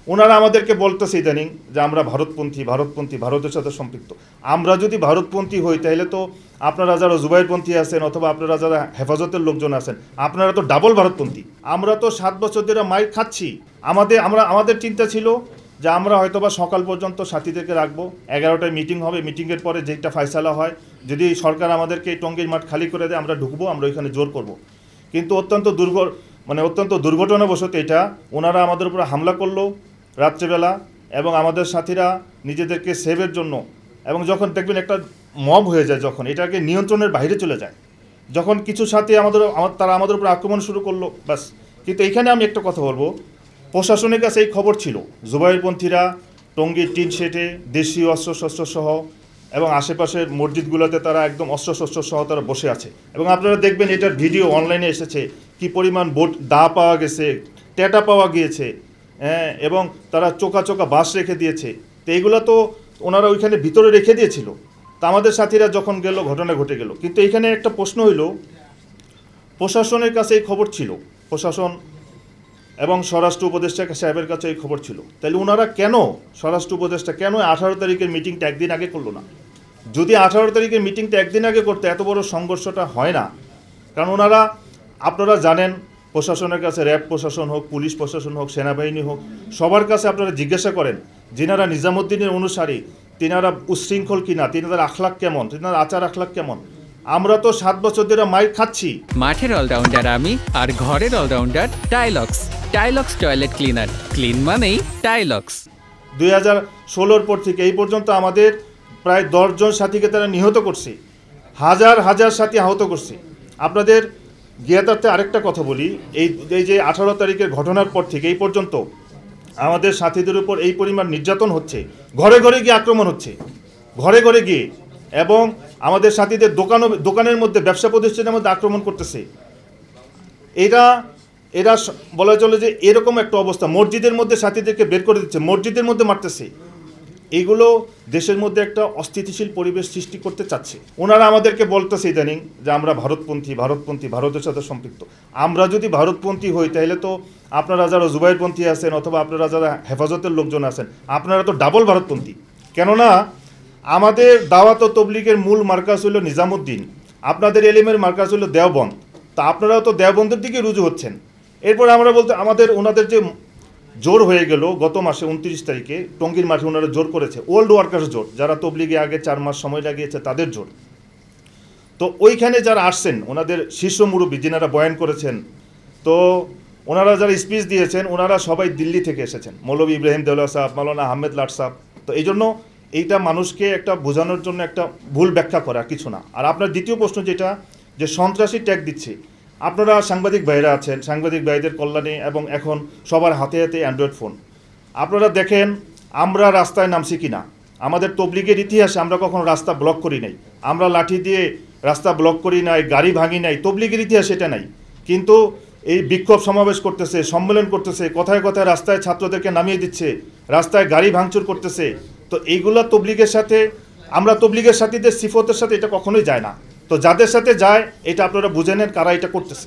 ওনারা আমাদেরকে বলতেছে ইদানিং যে আমরা ভারতপন্থী ভারতপন্থী ভারতের সাথে সম্পৃক্ত। আমরা যদি ভারতপন্থী হই তাহলে তো আপনারা যারা জুবাইরপন্থী আছেন অথবা আপনারা যারা হেফাজতের লোকজন আছেন আপনারা তো ডাবল ভারতপন্থী। আমরা তো 7 বছর ধরে মাইর খাচ্ছি। আমাদের চিন্তা ছিল যে আমরা হয়তোবা সকাল পর্যন্ত সাথীদেরকে রাখবো, 11টায় মিটিং হবে, মিটিংয়ের পরে যেটা ফয়সালা হয়, যদি সরকার আমাদেরকে এই টঙ্গীর মাঠ খালি করে দেয় আমরা ঢুকবো, আমরা ওইখানে জোর করব। কিন্তু অত্যন্ত দুর্ঘটনাবশত এটা ওনারা আমাদের উপরে হামলা করলো রাত্রেবেলা, এবং আমাদের সাথীরা নিজেদেরকে সেভের জন্য, এবং যখন দেখবেন একটা মব হয়ে যায়, যখন এটাকে নিয়ন্ত্রণের বাইরে চলে যায়, যখন কিছু সাথী তারা আমাদের উপর আক্রমণ শুরু করলো, ব্যাস। কিন্তু এইখানে আমি একটা কথা বলবো, প্রশাসনের কাছে এই খবর ছিল জুবাইরপন্থীরা টঙ্গীর টিন শেটে দেশীয় অস্ত্রশস্ত্র সহ এবং আশেপাশের মসজিদগুলোতে তারা একদম অস্ত্রশস্ত্র সহ তারা বসে আছে। এবং আপনারা দেখবেন এটার ভিডিও অনলাইনে এসেছে, কি পরিমাণ দা পাওয়া গেছে, ট্যাটা পাওয়া গিয়েছে, হ্যাঁ, এবং তারা চোকা চোকা বাস রেখে দিয়েছে। তো এইগুলো তো ওনারা ওইখানে ভিতরে রেখে দিয়েছিল। তা আমাদের সাথীরা যখন গেল ঘটনা ঘটে গেল। কিন্তু এখানে একটা প্রশ্ন হইল, প্রশাসনের কাছে এই খবর ছিল, প্রশাসন এবং স্বরাষ্ট্র উপদেষ্টা সাহেবের কাছে এই খবর ছিল, তাহলে ওনারা কেন, স্বরাষ্ট্র উপদেষ্টা কেন 18 তারিখের মিটিংটা একদিন আগে করলো না? যদি 18 তারিখের মিটিংটা একদিন আগে করতে এত বড় সংঘর্ষটা হয় না। কারণ ওনারা, আপনারা জানেন, প্রশাসনের কাছে র্যাব প্রশাসন হোক, পুলিশ প্রশাসন হোক, সেনাবাহিনী হোক, সবার কাছে আপনারা জিজ্ঞাসা করেন যিনারা নিজামুদ্দিনের অনুসারী তিনারা উচ্ছৃঙ্খল কিনা, তিনাদের আখলাক কেমন, তিনাদের আচার আখলাক কেমন। আমরা তো 7 বছর ধরে মাইর খাচ্ছি। মাঠের অলরাউন্ডার আমি, আর ঘরের all rounder Tilex. Tilex toilet cleaner, clean মানেই টাইলক্স। 2016-র পর থেকে এই পর্যন্ত আমাদের প্রায় 10 জন সাথীকে তারা নিহত করছে, হাজার হাজার সাথী আহত করছে। আপনাদের জ্ঞাতার্থে আরেকটা কথা বলি, এই যে 18 তারিখের ঘটনার পর থেকে এই পর্যন্ত আমাদের সাথীদের উপর এই পরিমাণ নির্যাতন হচ্ছে, ঘরে ঘরে গিয়ে আক্রমণ হচ্ছে, ঘরে ঘরে গিয়ে, এবং আমাদের সাথীদের দোকানের মধ্যে, ব্যবসা প্রতিষ্ঠানের মধ্যে আক্রমণ করতেছে। এরা বলা চলে যে এরকম একটা অবস্থা, মসজিদের মধ্যে সাথীদেরকে বের করে দিচ্ছে, মসজিদের মধ্যে মারতেছে। এইগুলো দেশের মধ্যে একটা অস্থিতিশীল পরিবেশ সৃষ্টি করতে চাচ্ছে। ওনারা আমাদেরকে বলতেছে ইদানিং যে আমরা ভারতপন্থী ভারতপন্থী ভারতের সাথে সম্পৃক্ত। আমরা যদি ভারতপন্থী হই তাহলে তো আপনারা যারা জুবাইরপন্থী আছেন অথবা আপনারা যারা হেফাজতের লোকজন আছেন আপনারা তো ডাবল ভারতপন্থী। কেননা আমাদের দাওয়াত ও তবলিগের মূল মার্কাজ হলো নিজামুদ্দিন, আপনাদের এলিমের মার্কাজ হলো দেওবন্দ। তা আপনারাও তো দেওবন্দের দিকে রুজু হচ্ছেন। এরপর আমরা বলতে ওনাদের যে জোর হয়ে গেল গত মাসে 29 তারিখে টঙ্গীর মাঠে ওনারা জোর করেছে, ওল্ড ওয়ার্কার্স জোর, যারা তবলিগে আগে 4 মাস সময় লাগিয়েছে তাদের জোর। তো ওইখানে যারা আসছেন ওনাদের শীর্ষ মুরব্বী যিনারা বয়ান করেছেন, তো ওনারা যারা স্পিচ দিয়েছেন ওনারা সবাই দিল্লি থেকে এসেছেন, মৌলভী ইব্রাহিম দেওলা সাহেব, মাওলানা আহমেদ লাট সাহেব। তো এই জন্য এইটা মানুষকে একটা বোঝানোর জন্য একটা ভুল ব্যাখ্যা করা, কিছু না। আর আপনার দ্বিতীয় প্রশ্ন যেটা, যে সন্ত্রাসী ট্যাগ দিচ্ছে, আপনারা সাংবাদিক ভাইরা আছেন, সাংবাদিক ভাইদের কল্যাণে, এবং এখন সবার হাতে হাতে অ্যান্ড্রয়েড ফোন, আপনারা দেখেন আমরা রাস্তায় নামছি কিনা। আমাদের তবলিগের ইতিহাসে আমরা কখনো রাস্তা ব্লক করি নাই, আমরা লাঠি দিয়ে রাস্তা ব্লক করি নাই, গাড়ি ভাঙি নাই, তবলিগের ইতিহাস এটা নাই। কিন্তু এই বিক্ষোভ সমাবেশ করতেছে, সম্মেলন করতেছে, কথায় কথায় রাস্তায় ছাত্রদেরকে নামিয়ে দিচ্ছে, রাস্তায় গাড়ি ভাঙচুর করতেছে। তো এইগুলো তবলিগের সাথে, আমরা তবলিগের সাথীদের সিফতের সাথে এটা কখনোই যায় না। তো যাদের সাথে যায় এটা আপনারা বুঝে নেন কারা এটা করতেছে।